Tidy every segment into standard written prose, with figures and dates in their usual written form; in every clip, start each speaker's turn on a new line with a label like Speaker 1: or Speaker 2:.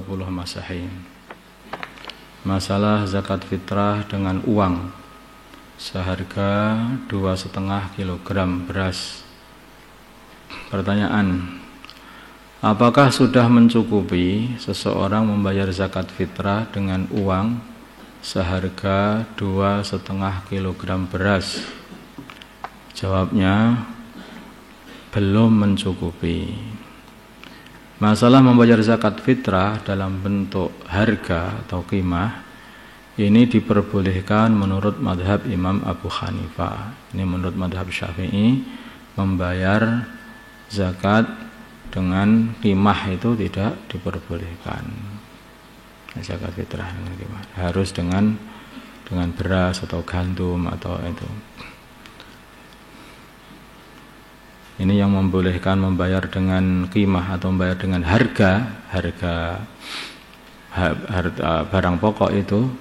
Speaker 1: Masehi. Masalah zakat fitrah dengan uang seharga 2,5 kilogram beras. Pertanyaan: apakah sudah mencukupi seseorang membayar zakat fitrah dengan uang seharga 2,5 kilogram beras? Jawabnya, belum mencukupi. Masalah membayar zakat fitrah dalam bentuk harga atau qimah ini diperbolehkan menurut madhab Imam Abu Hanifah. Ini menurut madhab Syafi'i, membayar zakat dengan qimah itu tidak diperbolehkan. Zakat fitrah dengan qimah harus dengan beras atau gandum atau itu. Ini yang membolehkan membayar dengan qimah atau membayar dengan harga barang pokok itu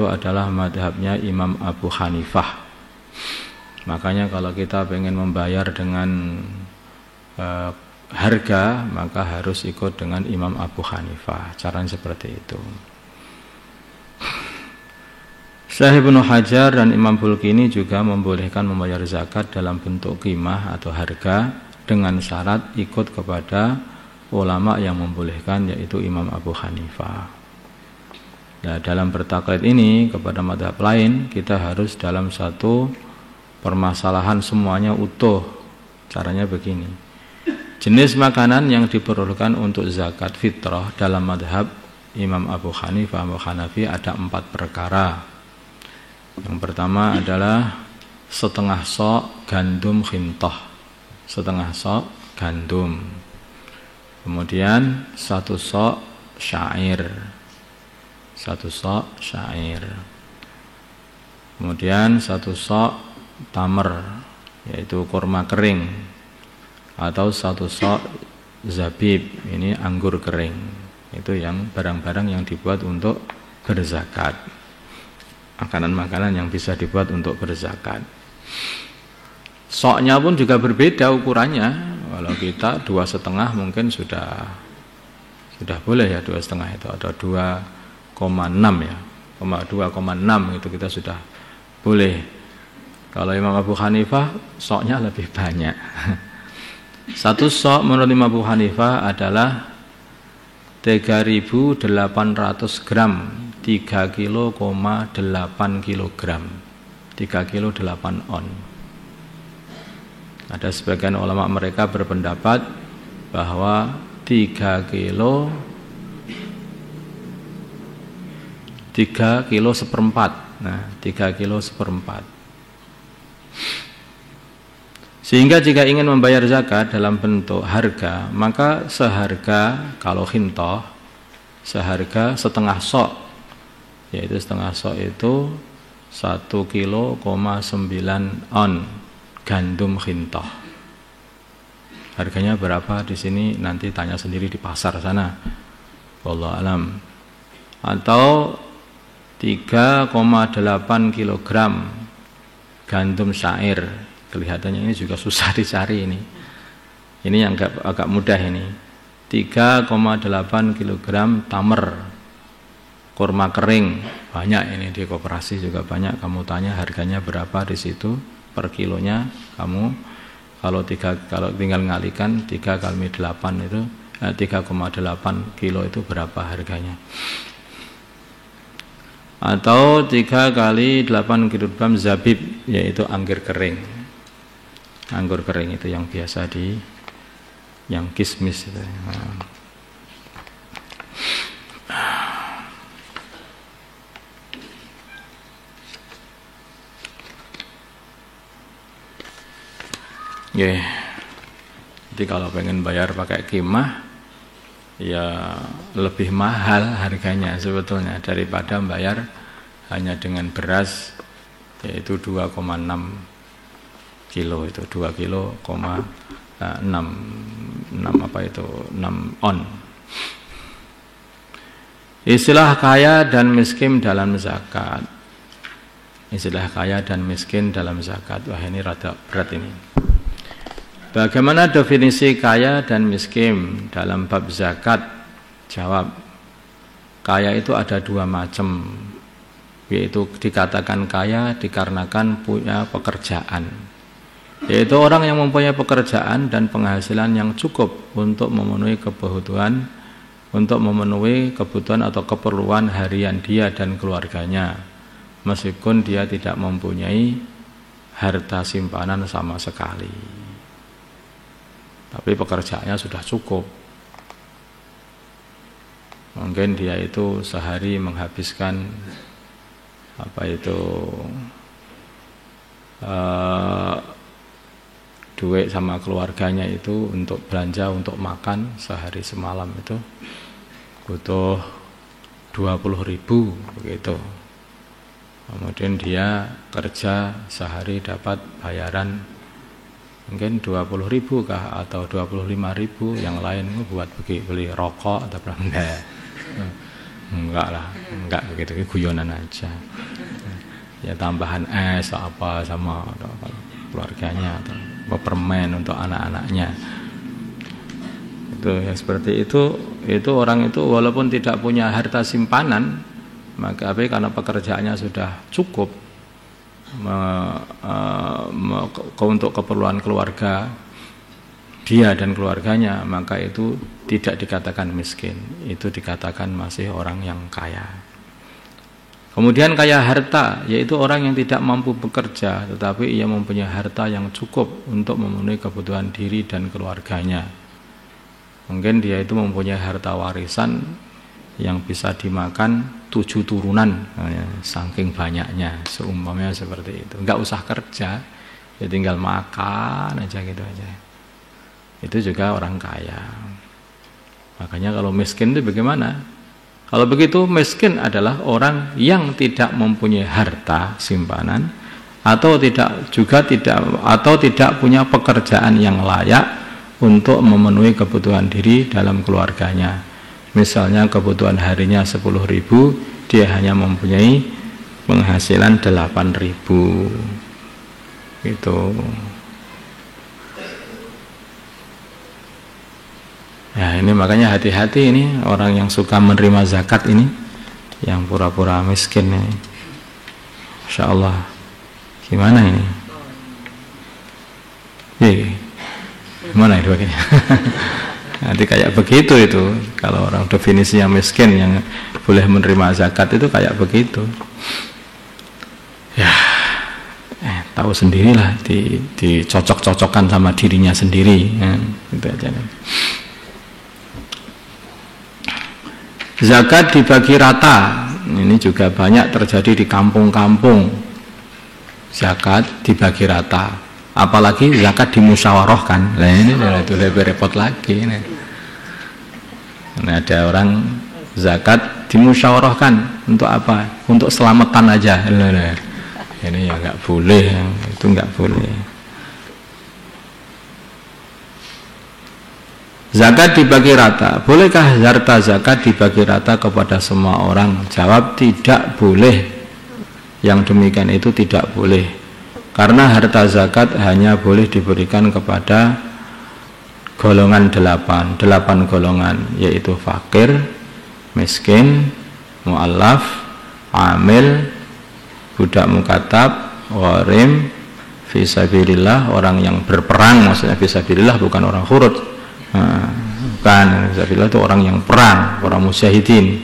Speaker 1: adalah madhabnya Imam Abu Hanifah. Makanya kalau kita pengen membayar dengan harga, maka harus ikut dengan Imam Abu Hanifah. Caranya seperti itu. Syekh Ibnu Hajar dan Imam Bulkini juga membolehkan membayar zakat dalam bentuk qimah atau harga dengan syarat ikut kepada ulama yang membolehkan, yaitu Imam Abu Hanifah. Nah, dalam bertaklid ini kepada madhab lain, kita harus dalam satu permasalahan semuanya utuh. Caranya begini: jenis makanan yang diperlukan untuk zakat fitrah dalam madhab Imam Abu Hanifah atau Hanafi ada 4 perkara. Yang pertama adalah setengah sok gandum khintah, setengah sok gandum. Kemudian 1 sok syair, 1 sok syair. Kemudian 1 sok tamer, yaitu kurma kering, atau 1 sok zabib, ini anggur kering. Itu yang barang-barang yang dibuat untuk berzakat, makanan-makanan yang bisa dibuat untuk berzakat. Soknya pun juga berbeda ukurannya. Kalau kita 2,5 mungkin sudah boleh ya, 2,5 itu, atau 2,6 ya, 2,6 itu kita sudah boleh. Kalau Imam Abu Hanifah soknya lebih banyak. 1 sok menurut Imam Abu Hanifah adalah 3.800 gram, 3 kilo, 8 kilogram, 3 kilo 8 on. Ada sebagian ulama mereka berpendapat bahwa 3 kilo 1/4. Nah, 3 kilo 1/4. Sehingga jika ingin membayar zakat dalam bentuk harga, maka seharga, kalau khintah, seharga setengah sok, yaitu setengah sok itu 1 kilo, 9 on gandum khintah. Harganya berapa di sini nanti tanya sendiri di pasar sana, wallahu alam. Atau 3,8 kilogram gandum syair. Kelihatannya ini juga susah dicari ini. Ini yang agak mudah ini. 3,8 kilogram tamer, kurma kering. Banyak ini di koperasi juga banyak. Kamu tanya harganya berapa di situ per kilonya. Kamu kalau tinggal ngalikan 3 kali 8 itu 3,8 kilo itu berapa harganya. Atau 3 kali 8 kilogram zabib, yaitu anggur kering. Anggur kering itu yang biasa yang kismis itu. Jadi kalau pengen bayar pakai qimah, ya lebih mahal harganya sebetulnya daripada bayar hanya dengan beras, yaitu 2,6 kilo, itu 2 kilo, 6 on. Istilah kaya dan miskin dalam zakat. Istilah kaya dan miskin dalam zakat. Wah, ini rada berat ini. Bagaimana definisi kaya dan miskin dalam bab zakat? Jawab, kaya itu ada dua macam, yaitu dikatakan kaya dikarenakan punya pekerjaan, yaitu orang yang mempunyai pekerjaan dan penghasilan yang cukup untuk memenuhi kebutuhan atau keperluan harian dia dan keluarganya, meskipun dia tidak mempunyai harta simpanan sama sekali, tapi pekerjaannya sudah cukup. Mungkin dia itu sehari menghabiskan duit sama keluarganya itu untuk belanja, untuk makan sehari semalam itu butuh 20.000 begitu. Kemudian dia kerja sehari dapat bayaran mungkin 20.000 kah atau 25.000, yang lain buat beli rokok atau berapa. Enggak lah, enggak begitu, guyonan aja. Ya tambahan es apa sama keluarganya atau permen untuk anak-anaknya. Itu ya seperti itu orang itu walaupun tidak punya harta simpanan, maka karena pekerjaannya sudah cukup untuk keperluan keluarga dia dan keluarganya, maka itu tidak dikatakan miskin, itu dikatakan masih orang yang kaya. Kemudian kaya harta, yaitu orang yang tidak mampu bekerja tetapi ia mempunyai harta yang cukup untuk memenuhi kebutuhan diri dan keluarganya. Mungkin dia itu mempunyai harta warisan yang bisa dimakan 7 turunan, saking banyaknya, seumpamanya seperti itu. Enggak usah kerja, ya tinggal makan aja gitu aja. Itu juga orang kaya. Makanya kalau miskin itu bagaimana? Kalau begitu miskin adalah orang yang tidak mempunyai harta simpanan atau tidak punya pekerjaan yang layak untuk memenuhi kebutuhan diri dalam keluarganya. Misalnya kebutuhan harinya 10.000, dia hanya mempunyai penghasilan 8.000. Gitu. Ya ini makanya hati-hati ini orang yang suka menerima zakat ini, yang pura-pura miskin ini. Insya Allah gimana ini? Gimana itu akhirnya? Nanti kayak begitu itu. Kalau orang definisinya miskin yang boleh menerima zakat itu kayak begitu. Ya, tahu sendirilah, dicocok-cocokkan sama dirinya sendiri. Gitu aja. Zakat dibagi rata, ini juga banyak terjadi di kampung-kampung. Zakat dibagi rata, apalagi zakat dimusyawarahkan. Nah ini itu lebih repot lagi. Nah ada orang zakat dimusyawarahkan untuk apa? Untuk selamatan aja. Ini ya nggak boleh, itu nggak boleh. Zakat dibagi rata. Bolehkah harta zakat dibagi rata kepada semua orang? Jawab, tidak boleh. Yang demikian itu tidak boleh. Karena harta zakat hanya boleh diberikan kepada golongan 8 golongan, yaitu fakir, miskin, mu'allaf, amil, budak mukatab, gharim, fisabilillah, orang yang berperang, maksudnya fisabilillah bukan orang khurud. Bukan, fisabilillah itu orang yang perang, orang musyahidin.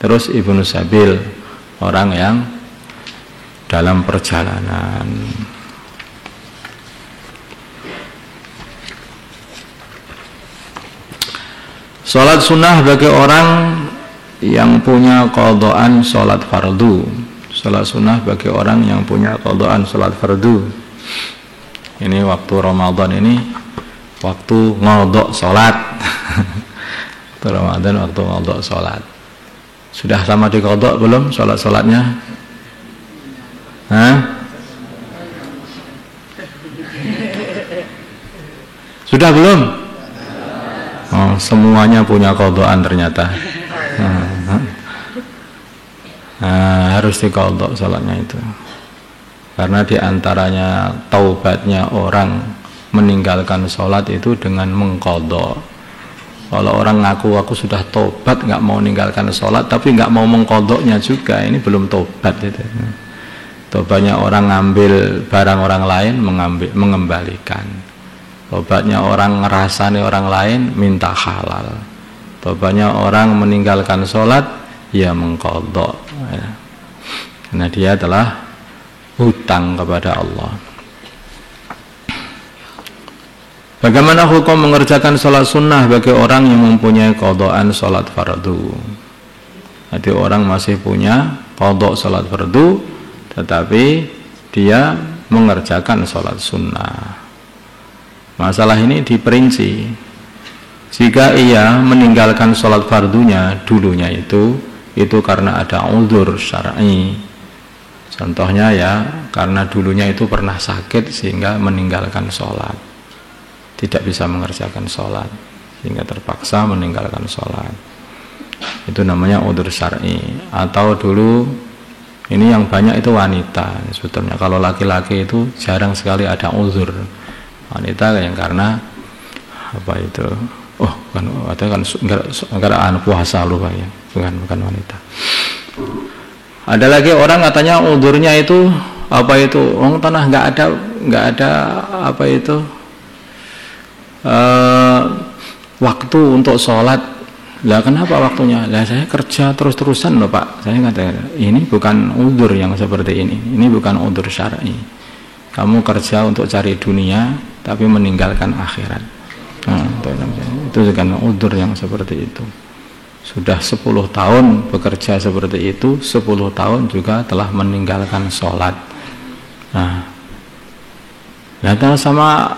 Speaker 1: Terus ibnu sabil, orang yang dalam perjalanan. Salat sunnah bagi orang yang punya qadhaan salat fardu. Salat sunnah bagi orang yang punya qadhaan salat fardu. Ini waktu Ramadan ini waktu ngodok salat. Waktu Ramadan waktu ngodok salat. Sudah sama dikodok belum salat-salatnya? Sudah belum? Oh, semuanya punya qadhaan ternyata. Harus diqadha salatnya itu. Karena diantaranya taubatnya orang meninggalkan sholat itu dengan mengqadha. Kalau orang ngaku aku sudah tobat, nggak mau meninggalkan sholat, tapi nggak mau mengkodoknya juga, ini belum tobat itu. Tobatnya orang ngambil barang orang lain, mengembalikan. Tobatnya orang ngerasani orang lain, minta halal. Tobatnya orang meninggalkan sholat, ya mengkodok. Karena dia telah hutang kepada Allah. Bagaimana hukum mengerjakan sholat sunnah bagi orang yang mempunyai qadaan sholat fardu? Jadi orang masih punya qada sholat fardu, tetapi dia mengerjakan sholat sunnah. Masalah ini diperinci. Jika ia meninggalkan sholat fardunya dulunya itu karena ada uzur syar'i. Contohnya ya, karena dulunya itu pernah sakit sehingga meninggalkan sholat, tidak bisa mengerjakan sholat sehingga terpaksa meninggalkan sholat, itu namanya udzur syar'i. Atau dulu, ini yang banyak itu wanita sebetulnya. Kalau laki-laki itu jarang sekali ada udzur. Wanita yang karena apa itu, kan enggak puasa lupa ya, bukan wanita. Ada lagi orang katanya udzurnya itu apa itu, tanah nggak ada apa itu waktu untuk sholat. Lah kenapa waktunya? Lah saya kerja terus-terusan loh Pak. Saya kata ini bukan udzur yang seperti ini bukan udzur syar'i. Kamu kerja untuk cari dunia tapi meninggalkan akhirat. Itu bukan udzur yang seperti itu. Sudah 10 tahun bekerja seperti itu, 10 tahun juga telah meninggalkan sholat. Nah, sama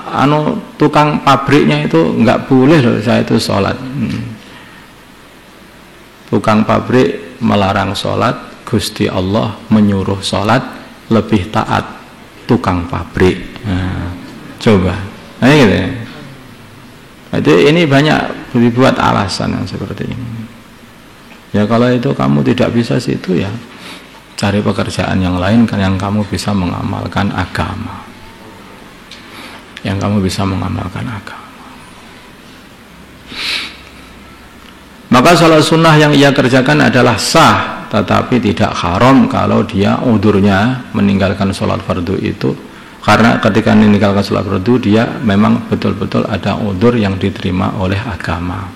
Speaker 1: tukang pabriknya itu nggak boleh loh saya itu sholat. Tukang pabrik melarang sholat, Gusti Allah menyuruh sholat, lebih taat tukang pabrik. Coba, gitu ya. Jadi ini banyak dibuat alasan yang seperti ini. Ya kalau itu kamu tidak bisa situ ya cari pekerjaan yang lain kan yang kamu bisa mengamalkan agama. Maka sholat sunnah yang ia kerjakan adalah sah, tetapi tidak haram kalau dia udurnya meninggalkan sholat fardu itu, karena ketika meninggalkan sholat fardu dia memang betul-betul ada udur yang diterima oleh agama.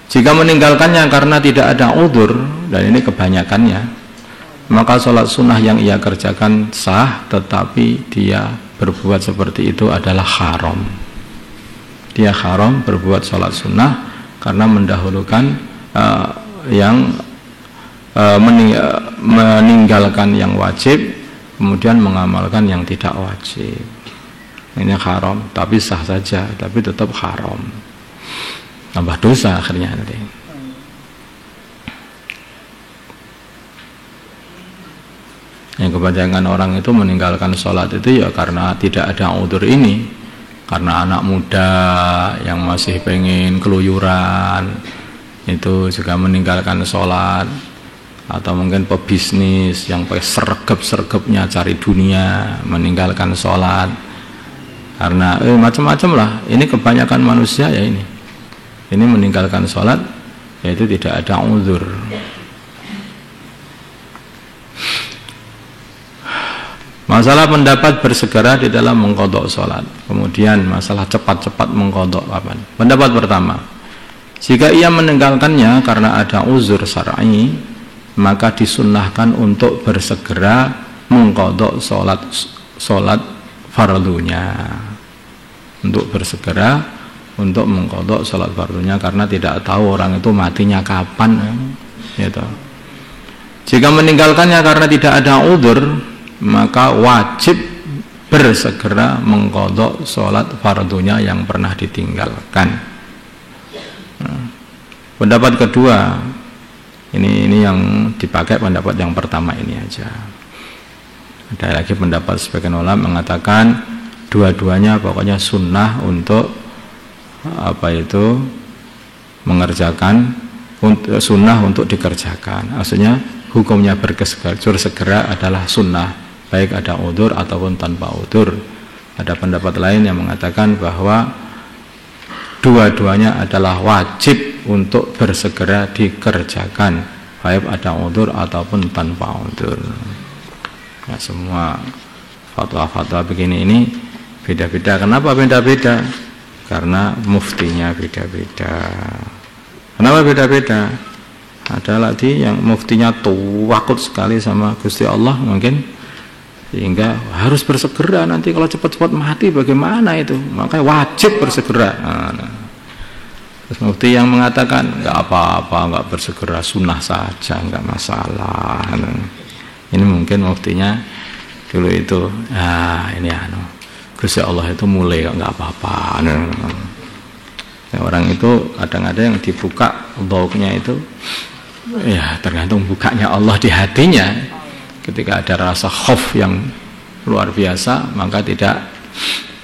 Speaker 1: Jika meninggalkannya karena tidak ada udur, dan ini kebanyakannya, maka sholat sunnah yang ia kerjakan sah, tetapi dia berbuat seperti itu adalah haram. Dia haram berbuat sholat sunnah karena mendahulukan meninggalkan yang wajib, kemudian mengamalkan yang tidak wajib. Ini haram, tapi sah saja, tapi tetap haram. Tambah dosa akhirnya nanti. Yang kebanyakan orang itu meninggalkan sholat itu ya karena tidak ada udzur ini, karena anak muda yang masih pengen keluyuran itu juga meninggalkan sholat, atau mungkin pebisnis yang pakai sergap-sergapnya cari dunia meninggalkan sholat, karena macam-macam lah. Ini kebanyakan manusia ya ini meninggalkan sholat yaitu tidak ada udzur. Masalah pendapat bersegera di dalam mengqadha sholat. Kemudian masalah cepat-cepat mengqadha kapan. Pendapat pertama, jika ia meninggalkannya karena ada uzur syar'i, maka disunnahkan untuk bersegera mengqadha sholat fardunya. Untuk bersegera untuk mengqadha sholat fardunya, karena tidak tahu orang itu matinya kapan, gitu. Jika meninggalkannya karena tidak ada uzur, maka wajib bersegera mengqadha sholat fardunya yang pernah ditinggalkan. Pendapat kedua, ini yang dipakai pendapat yang pertama ini aja. Ada lagi pendapat sebagian ulama mengatakan dua-duanya pokoknya sunnah untuk mengerjakan, sunnah untuk dikerjakan. Maksudnya hukumnya bersegera adalah sunnah, baik ada udzur ataupun tanpa udzur. Ada pendapat lain yang mengatakan bahwa dua-duanya adalah wajib untuk bersegera dikerjakan, baik ada udzur ataupun tanpa udzur. Nah, semua fatwa-fatwa begini ini beda-beda. Kenapa beda-beda? Karena muftinya beda-beda. Kenapa beda-beda? Ada lagi yang muftinya takut sekali sama Gusti Allah mungkin, sehingga harus bersegera, nanti kalau cepat-cepat mati bagaimana itu, makanya wajib bersegera. Nah. Terus mufti yang mengatakan nggak apa-apa, nggak bersegera, sunnah saja, nggak masalah. Nah. Ini mungkin muftinya dulu itu, ini Gusti Allah itu mulai nggak apa-apa. Nah. Orang itu kadang-kadang yang dibuka dhauknya itu, ya tergantung bukanya Allah di hatinya. Ketika ada rasa khauf yang luar biasa, maka tidak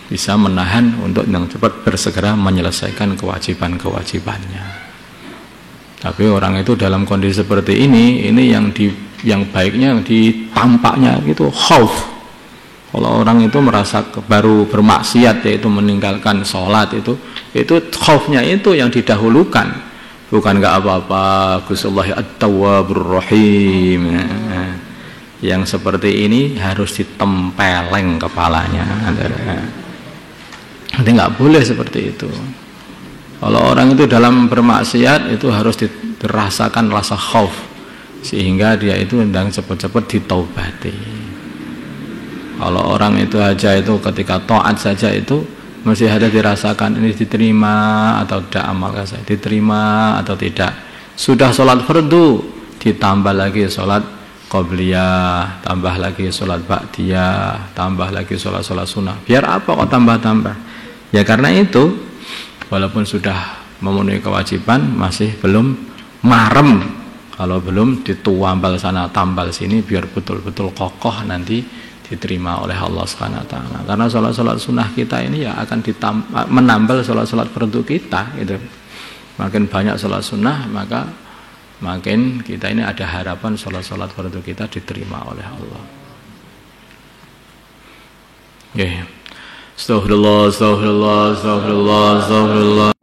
Speaker 1: bisa menahan untuk yang cepat bersegera menyelesaikan kewajiban-kewajibannya. Tapi orang itu dalam kondisi seperti ini yang baiknya yang ditampaknya itu khauf. Kalau orang itu merasa baru bermaksiat, yaitu meninggalkan sholat, itu khaufnya itu yang didahulukan, bukan nggak apa-apa, Gusti Allah At-Tawwabur Rahim. Yang seperti ini harus ditempeleng kepalanya. Nanti nggak boleh seperti itu. Kalau orang itu dalam bermaksiat itu harus dirasakan rasa khauf, sehingga dia itu hendang cepat-cepat ditaubati. Kalau orang itu aja itu ketika taat saja itu masih ada dirasakan ini diterima atau tidak amal saya, diterima atau tidak. Sudah sholat fardu, ditambah lagi sholat qobliyah, tambah lagi sholat ba'diyah, tambah lagi sholat sunnah. Biar apa kok tambah-tambah? Ya karena itu, walaupun sudah memenuhi kewajiban, masih belum marem. Kalau belum dituambal sana tambal sini, biar betul-betul kokoh nanti diterima oleh Allah Subhanahu wa taala. Karena sholat sunnah kita ini ya akan menambal sholat fardu kita gitu. Makin banyak sholat sunnah, maka makin kita ini ada harapan sholat fardu kita diterima oleh Allah. Astagfirullah.